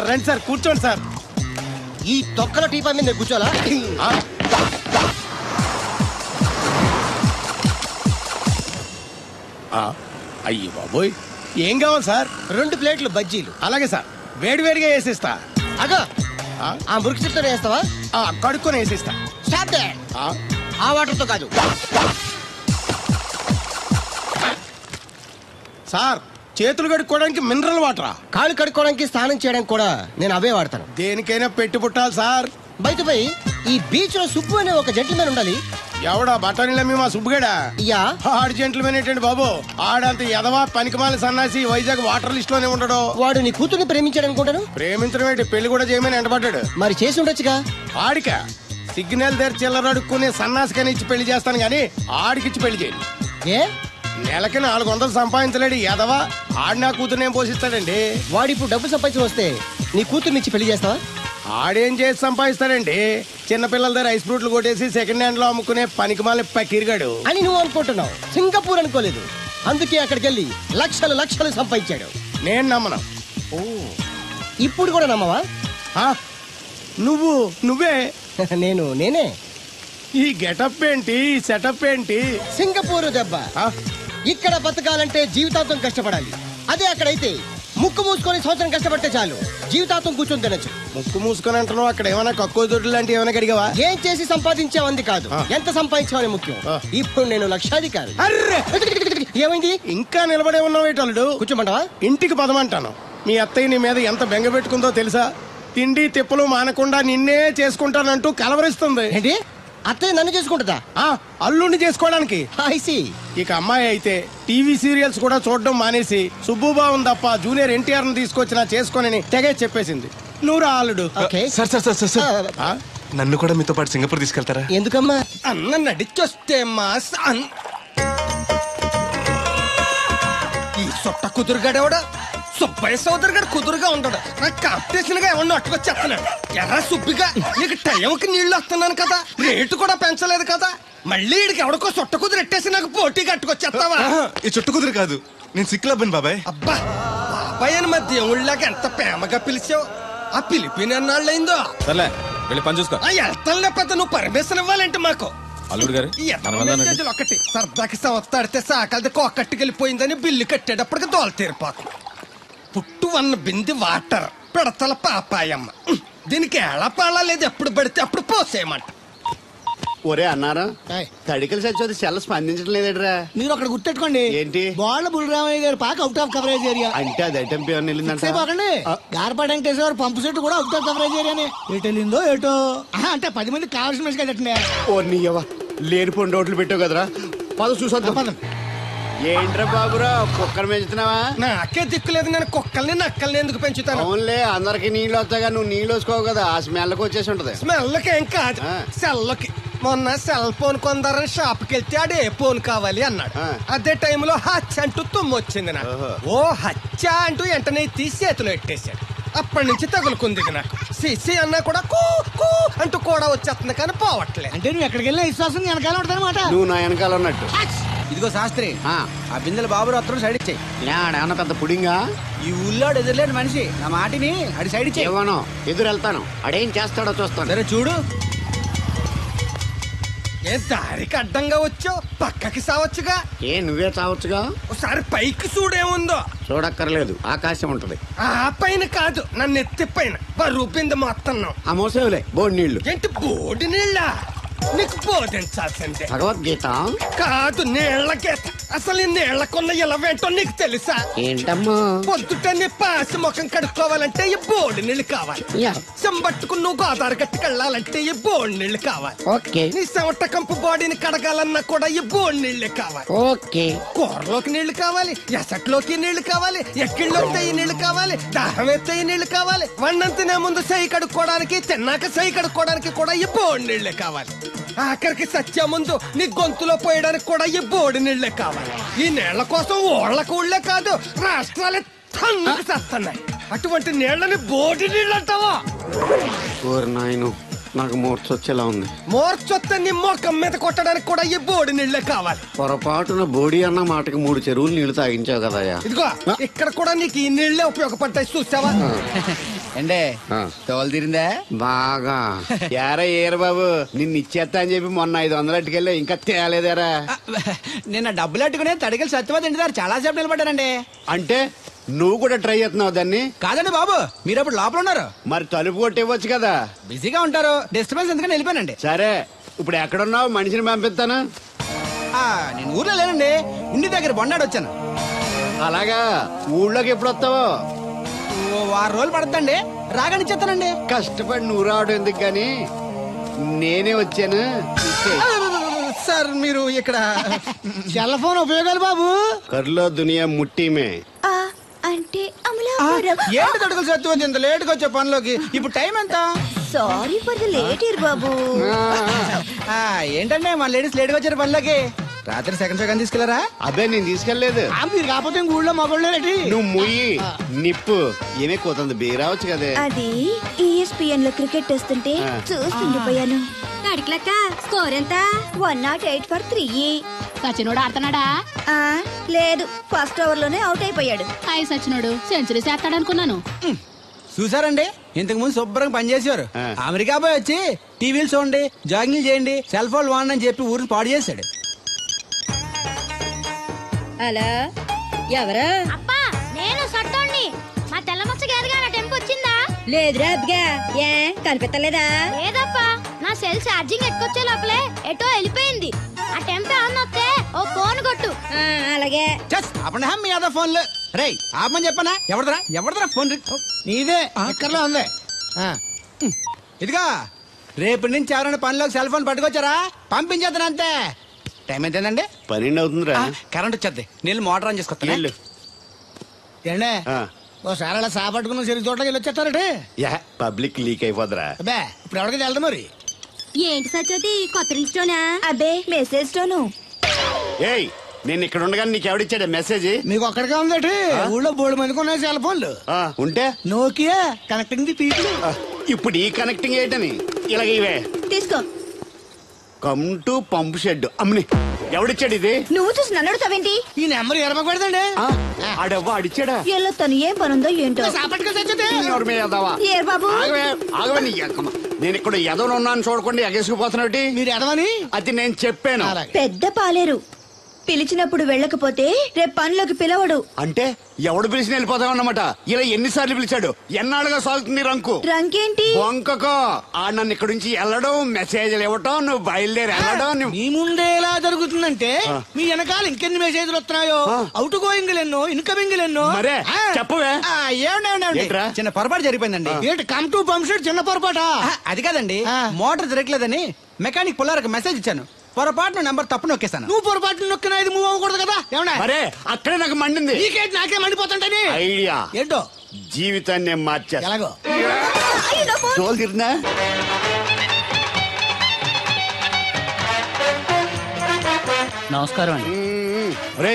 రండి సార్ కూర్చోండి సార్. ఈ తొక్కల టీపా మీద కూర్చోాలా? అయ్యి బాబోయ్, ఏం కావాలి సార్? 2 ప్లేట్లు బజ్జీలు. అలాగే సార్, వేడివేడిగా వేసిస్తా. అగో ఆ మురికి చెప్తా వేస్తావా? కడుక్కొని వేసిస్తా. Stop they. ఆ వాటర్తో కాదు సార్, చేతులు కడుక్కోవడానికి మినరల్ వాటరా? కాళ్ళు కడుక్కోవడానికి స్నానం చేయడానికి కూడా నేను అవే వాడతాను. దేనికైనా పెట్టి పుట్టాలి సార్. బయటపై ఈ బీచ్ లో సుబ్బు అనే ఒక జెంటిల్మెన్ ఉండాలి. ఎవడా బఠానీలమ్మి మా సుబ్బుగడా? యా. ఆడు జెంటిల్మెన్ ఏంటండి బాబు? ఆడంత ఎదవా పనికిమాల సన్నాసి వైజాగ్ వాటర్ లిస్ట్ లోనే ఉండడు. వాడు నీ కూతుర్ని ప్రేమించాడు అనుకుంటాను. ప్రేమించడం ఏంటి, పెళ్లి కూడా చేయమని ఎంటబడ్డాడు. మరి చేసి ఉండొచ్చుగా. ఆడిక సిగ్నల్ దగ్గర చిల్లర అడుక్కునే సన్నాసికని ఇచ్చి పెళ్లి చేస్తాను గానీ ఆడికిచ్చి పెళ్లి చేయండి. ఏ నెలకి 400 సంపాదించలేడు ఎదవా. ఆడి నా కూతురునేం పోషిస్తాడండి? వాడిప్పుడు డబ్బు సంపాదించి వస్తే నీ కూతుర్నిచ్చి పెళ్లి చేస్తావా? ఆడేం చేసి సంపాదిస్తాడండి? చిన్నపిల్లల దగ్గర ఐస్ ఫ్రూట్లు కొట్టేసి సెకండ్ హ్యాండ్ లో అమ్ముకునే పనికిమాల పకీర్గాడు అని నువ్వు అనుకుంటున్నావు. సింగపూర్ అనుకోలేదు. అందుకే అక్కడికి వెళ్ళి లక్షలు లక్షలు సంపాదించాడు. నేను నమ్మను. ఓ, ఇప్పుడు కూడా నమ్మవా? నువ్వే నేనే. ఈ గెటప్ ఏంటి, ఈ సెటప్ ఏంటి? సింగపూర్ దెబ్బ. ఇక్కడ బతకాలంటే జీవితాంతం కష్టపడాలి. అదే అక్కడైతే ముక్కు మూసుకొని సంవత్సరం కష్టపడితే చాలు, జీవితాంతం కూర్చొని తినచ్చు. ముక్కు మూసుకొని అంటున్నావు, అక్కడ ఏమైనా కక్కువ దొడ్డు లాంటి ఏమైనా కడిగావా? ఏం చేసి సంపాదించావంది కాదు, ఎంత సంపాదించావని ముఖ్యం. ఇప్పుడు నేను లక్షాధికారి. ఏమైంది? ఇంకా నిలబడే ఉన్నావు ఏటల్లుడు? కూర్చోమంటావా? ఇంటికి పదమంటాను. మీ అత్తయ్య నీ మీద ఎంత బెంగ పెట్టుకుందో తెలుసా? తిండి తిప్పలు మానకుండా నిన్నే చేసుకుంటానంటూ కలవరిస్తుంది. ఏంటి? అత్తయ్య నన్ను చేసుకుంటుందా? అల్లుడిని చేసుకోవడానికి. ఇక అమ్మాయి అయితే టీవీ సీరియల్స్ కూడా చూడడం మానేసి సుబ్బుబాబు తప్ప జూనియర్ ఎన్టీఆర్ ని తీసుకొచ్చిన చేసుకోనని తెగే చెప్పేసింది. నువ్వు రా అల్లుడు. సార్ నన్ను కూడా మీతో పాటు సింగపూర్ తీసుకెళ్తారా? ఎందుకమ్మా? అన్న నడిచొస్తే ఈ సొట్ట కుదురుగాడేవాడా సుబ్బయ్య సోదరు గారు కుదురుగా ఉంటాడు. నాకు కాంపిటీషన్ గా ఏమన్నా అట్టుకొచ్చేస్తున్నాడు. ఎర్ర సుబ్బిగా నీకు టైంకి నీళ్లు వస్తున్నాను కదా, రేటు కూడా పెంచలేదు కదా, మళ్ళీ ఇడికి ఎవడికో చుట్ట కుదురు ఎట్టేసి నాకు పోటీ కట్టుకొచ్చేస్తావా? ఈ చుట్టు కుదురు కాదు, నేను సిక్కులబ్బను బాబాయ్. అబ్బా బాబాయ్ అని మా దేవుళ్ళకి ఎంత ప్రేమగా పిలిచావు. ఆ పిలిపిన ఎన్నాళ్ళైందో. సర్లే వెళ్ళి పని చూసుకో. వెళ్తానులే పెద్ద, నువ్వు పర్మిషన్ ఇవ్వాలంటే మాకు. అల్లుడు గారు ఒకటి సరదాకి సంవత్సరాడితే సాకలది కోకట్టుకెళ్ళిపోయిందని బిల్లు కట్టేటప్పటికి దోల తీరిపోతాం. పుట్టు 1 బింది వాటర్ పిడతల పాపాయమ్మ. దీనికి ఎలా పాలా లేదు, ఎప్పుడు పడితే అప్పుడు పోసేయమంట. ఒరే అన్నారా, తడికలు చచ్చి సెల్ స్పందించడం లేదట్రా. మీరు అక్కడ గుర్తెట్టుకోండి, ఏంటి బాల బుల్రామయ్య గారు పాక అవుట్ ఆఫ్ కవరేజ్ ఏరియా అంటే అది ఐటమ్ పేరు వెళ్ళిందంటే గార్పాడు వెంకటేశ్వర పంపు సెట్ కూడా అవుట్ ఆఫ్ కవరేజ్ ఏరియానే. ఎటు వెళ్ళిందో ఏటో అంటే 10 మంది కావాల్సిన మనిషి కదండి. ఓ నీయవా లేనిపోండి రోడ్లు పెట్టావు కదరా. పద చూసొద్దాం. ఏంట్రా బాబురా కుక్కర్ పెంచుతున్నావా? నాకే దిక్కులేదు, నేను కుక్కల్ని నక్కల్ని ఎందుకు పెంచుతాను? అవునులే, అందరికి నీళ్ళు వస్తాగా నువ్వు నీళ్ళు వేసుకోవు కదా, ఆ స్మెల్కి వచ్చేసి ఉంటది. స్మెల్కి ఏం కాదు, సెల్కి. మొన్న సెల్ ఫోన్ కొందరని షాప్కి వెళ్తే ఆడు ఏ ఫోన్ కావాలి అన్నాడు. అదే టైంలో హచ్చ అంటూ తుమ్మొచ్చింది నాకు. ఓ హచ్చ అంటూ వెంటనే తీసి చేతిలో పెట్టేశాడు. అప్పటి నుంచి తగులుకుంది నాకు. సిసి అన్నా కూడా కూ కూ అంటూ కూడా వచ్చేస్తుంది కానీ పోవట్లేదు. అంటే నువ్వు ఎక్కడికి వెళ్ళినా విశ్వాసం వెనకాల ఉంటానమాట. నువ్వు నా వెనకాల ఉన్నట్టు. ఇదిగో శాస్త్రి, ఆ బిందెల బాబు అత్తరు సైడ్ ఇచ్చాయి. ఏమన్నా పెద్ద పుడింగా? ఈ ఊళ్ళో ఎదురులేని మనిషి, నా మాటిని అడి సైడ్ ఇచ్చాయి. ఇవ్వను, ఎదురు వెళ్తాను, అడేం చేస్తాడో చూస్తాను. సరే చూడు. ఏ దారికి అడ్డంగా వచ్చావు, పక్కకి సావచ్చుగా. ఏ నువ్వే చావచ్చుగా. ఒకసారి పైకి చూడేముందో. చూడక్కర్లేదు, ఆకాశం ఉంటది. ఆ పైన కాదు, నన్ను ఎత్తి పైన రూపింది మొత్తం. ఆ మోసేవులే బోడి నీళ్లు. ఏంటి బోడి నీళ్ళ? నీకు బోధించాల్సిందే. భగవద్గీత కాదు, నీళ్ల గీత. అసలు ఈ నీళ్లకున్న ఇలవేంటో నీకు తెలుసా? ఏంటమ్మా? పొద్దుట నీ పాసి ముఖం కడుక్కోవాలంటే ఈ బోడి నీళ్లు కావాలి. చెంబట్టుకుని నువ్వు గోదావరి గట్టుకు వెళ్ళాలంటే ఈ బోడి నీళ్లు కావాలి. ఓకే. నీ చెమట కంపు బాడీని కడగాలన్నా కూడా ఈ బోడి నీళ్లే కావాలి. ఓకే. కూరలోకి నీళ్లు కావాలి, ఎసట్లోకి నీళ్లు కావాలి, ఎక్కిళ్ళొస్తే ఈ నీళ్లు కావాలి, దాహం ఎత్తే ఈ నీళ్లు కావాలి. వండంతినే ముందు సై కడుక్కోవడానికి, తిన్నాక సై కడుక్కోవడానికి కూడా ఈ బోడి నీళ్లే కావాలి. ఆఖరికి సత్య ముందు నీ గొంతులో పోయడానికి కూడా ఈ బోడి నీళ్లే కావాలి. ఈ నీళ్ల కోసం ఓళ్లకు ఊళ్ళే కాదు, రాష్ట్రాలే తన్నుకు చేస్తున్నాయి. అటువంటి నీళ్లని బోడి నీళ్ళు అంటావా? నాయను, నాకు మూర్చొచ్చేలా ఉంది. మూర్చొస్తే నీ మొఖం మీద కొట్టడానికి కూడా ఈ బోడి నీళ్లే కావాలి. పొరపాటున బోడి అన్న మాటకి 3 చెరువులు నీళ్లు తాగించావు కదా. ఇదిగో ఇక్కడ కూడా నీకు ఈ నీళ్లే ఉపయోగపడతాయి, చూసావా? ఏండే తోలు తీరిందా బాగా యారా ఏరు బాబు నిన్ను ఇచ్చేస్తా అని చెప్పి మొన్న 500 అట్టుకెళ్ళి ఇంకా తేలేదారా నిన్న డబ్బులు అట్టుకునే తడికెళ్ళి సత్యవతి ఇంటి దగ్గర చాలా సేపు నిలబడ్డానండి. అంటే నువ్వు కూడా ట్రై చేస్తున్నావు దాన్ని? కాదండి బాబు, మీరు అప్పుడు లోపల ఉన్నారు. మరి తలుపు కొట్టి ఇవ్వచ్చు కదా. బిజీగా ఉంటారు, డిస్టర్బెన్స్ ఎందుకని వెళ్ళిపోయానండి. సరే ఇప్పుడు ఎక్కడున్నావు? మనిషిని పంపిస్తాను. నేను ఊర్లో లేనండి, ఇంటి దగ్గర బొండాడు వచ్చాను. అలాగా, ఊళ్ళోకి ఎప్పుడు వస్తావో? 6 రోజులు పడుతుందండి, రాగానే ఇచ్చేస్తానండి. కష్టపడి నువ్వు రావడం ఎందుకు గాని నేనే వచ్చాను. సార్ మీరు ఇక్కడ సెల్ ఫోన్ ఉపయోగాలు బాబు. కర్లో దునియా ముట్టిమే అంటే ఏంటి తడుకులు సత్యవతి ఇంత లేట్ గా వచ్చే పనిలోకి? ఇప్పుడు టైం ఎంత? సారీ ఫర్ ద లేట్ ఇయర్ బాబు. ఏంటంటే మా లేడీస్ లేట్ గా వచ్చారు పనిలోకి. రాత్రి సెకండ్ సెకండ్ తీసుకెళ్లారా? అదే నేను తీసుకెళ్లేదు. మీరు కాకపోతే ఇంక ఊళ్ళో మగోళ్ళేటి. నువ్వు ముయ్యి నిప్పు ఏమే కోతుంది బీరావచ్చు కదే. అది ESPN లో క్రికెట్ వస్తుంటే చూస్తుండిపోయాను. అడిక్లక్క స్కోర్ ఎంత? 108 for 3. సచినోడు ఆడుతున్నాడా? లేదు, ఫస్ట్ ఓవర్ లోనే అవుట్ అయిపోయాడు. హాయ్ సచినోడు సెంచరీ చేస్తాడనుకున్నాను. చూసారండి, ఇంతకు ముందు శుభ్రంగా పనిచేసేవారు. అమెరికా పోయి వచ్చి టీవీలు చూడండి, జాగింగ్ చేయండి, సెల్ ఫోన్ వాడండి అని చెప్పి ఊరిని పాడు చేశాడు. అలా ఎవరా? అప్పా నేను సట్టోణ్ణి. మా తెల్లమచ్చ గారిగా నా టెంపు వచ్చిందా? లేదురా అబ్బగా, ఏ కనిపెట్టలేదా? లేదప్పా, నా సెల్ ఛార్జింగ్ ఎక్కొచ్చే లోపలే ఎటో వెళ్ళిపోయింది. ఆ టెంపు ఏమన్నా వస్తే ఓ ఫోన్ కొట్టు. అలాగే. అప్పుడు మీ అదో ఫోన్లు రేయ్ ఆపమని చెప్పనా? ఎవరిదరా ఫోన్? నీదే ఎక్కర్లో ఉంది. ఇదిగా రేపటి నుంచి ఎవరైనా పనిలోకి సెల్ ఫోన్ పట్టుకొచ్చారా పంపించేద్దాను అంతే. టైం ఎంతేందండి? 12 అవుతుందిరా. కరెంట్ వచ్చేది, నీళ్ళు మోటార్ ఆన్ చేసుకొస్తా. ఏండే ఓసారి అలా సాపట్టుకున్న సరి చోట్లకి వెళ్ళి వచ్చేస్తారటే. Public leak అయిపోద్రా. అబ్బే ఇప్పుడు ఎవరికి వెళ్దాం మరి? ఏంటి సత్యవతి కొత్త రింగ్స్టోనా? అబ్బే మెసేజ్ తోను. ఏయ్ నేను ఇక్కడ ఉండగానే నీకు ఎవడిచ్చాడే మెసేజ్? మీకు ఒక్కడిగా ఉందటి? ఊళ్ళో 3 మందికి ఉన్నాయి సెల్ ఫోన్లు. ఉంటే నోకియా కనెక్టింగ్ ది పీపుల్. ఇప్పుడు ఈ కనెక్టింగ్ ఏంటని ఇలాగ ఇవే తీసుకో. Come to pump shed. అమ్మని ఎవడిచ్చాడు ఇది? నువ్వు చూసి నన్ను అడుగుతావేంటి? ఈ నెంబర్ ఎరమకూడదండి. ఆడవ్వ అడిచాడా? వీళ్ళు తను ఏం పనుందో ఏంటో. సాపట్టుకు చచ్చితే ఏర్ బాబు, ఆగవే నీ ఎక్కమ్మ. నేను ఇక్కడ ఎదవను ఉన్నాను చూడకుండా ఎగేసుకుపోతున్నట్టు. మీరు ఎదవని అది నేను చెప్పాను. పెద్ద పాలేరు. పిలిచినప్పుడు వెళ్ళకపోతే రేపు పనిలోకి పిలవడు. అంటే ఎవడు పిలిచిన వెళ్ళిపోతావు అన్నమాట. ఇలా ఎన్నిసార్లు పిలిచాడు? ఎన్నాళ్ళుగా సాగుతుంది రంకు. రంకేంటి? వంకకో ఆ నన్ను ఇక్కడ నుంచి వెళ్ళడం, మెసేజ్లు ఇవ్వటం, నువ్వు బయలుదేరి వెళ్ళడం. మీ ముందే ఎలా జరుగుతుందంటే మీ వెనకాల ఇంకెన్ని మెసేజ్లు వస్తున్నాయో. అవుట్ గోయింగ్ ఎన్నో, ఇన్కమింగ్ ఎన్నో. మరే చెప్పవే. ఏంట్రా చిన్న పొరపాటు జరిగిపోయిందండి. ఏంటి కమ్ టు పంప్ షెడ్ చిన్న పొరపాట? అది కాదండి, మోటార్ తిరగలేదని మెకానిక్ పుల్లారకు మెసేజ్ ఇచ్చాను. పొరపాటున నెంబర్ తప్పు నొక్కేశాను. నువ్వు పొరపాటు నొక్కిన ఇది మూవ్ అవ్వకూడదు కదా. ఏమన్నా మరే అక్కడే నాకు మండింది. నీకేంటి నాకే మండిపోతుంటని ఐడియా ఏంటో జీవితాన్ని మార్చా. ఎలాగో తోలు తిరిగినా నమస్కారం అండి. రే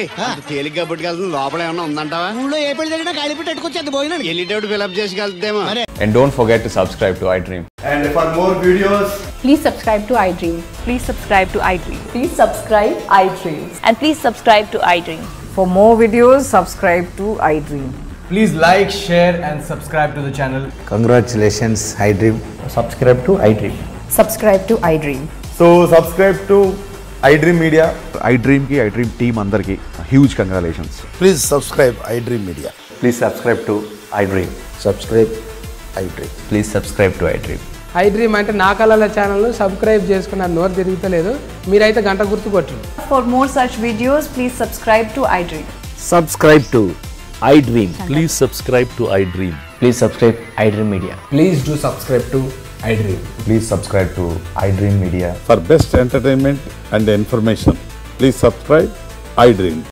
తేలిగ్గా పుట్టుకెళ్తుంది. లోపల ఏమన్నా ఉందంటావా? ఊళ్ళో ఏ పెళ్లి జరిగినా గాలి పెట్టి ఎట్టుకొచ్చేది పోయినా వెళ్ళేటప్పుడు ఫిల్అప్ చేసి వెళ్తేమో. And don't forget to subscribe to iDream. And for more videos, please subscribe to iDream. Please subscribe to iDream. Please subscribe iDream. And please subscribe to iDream. For more videos, subscribe to iDream. Please like, share and subscribe to the channel. Congratulations, iDream. Subscribe to iDream. Subscribe to iDream. So subscribe to iDream Media. iDream ki iDream team andarki huge congratulations. please subscribe iDream Media. Please subscribe to iDream. Subscribe iDream. Please subscribe to iDream. iDream అంటే నా కళల channel subscribe చేసుకున్న నోరు తిరుగుతలేదు. మీరైతే గంట గుర్తు కొట్టండి. For more such videos, please subscribe to iDream. Subscribe to iDream. Please subscribe to iDream. Please subscribe iDream Media. Please do subscribe to iDream. Please subscribe to iDream Media. For best entertainment and information, please subscribe iDream.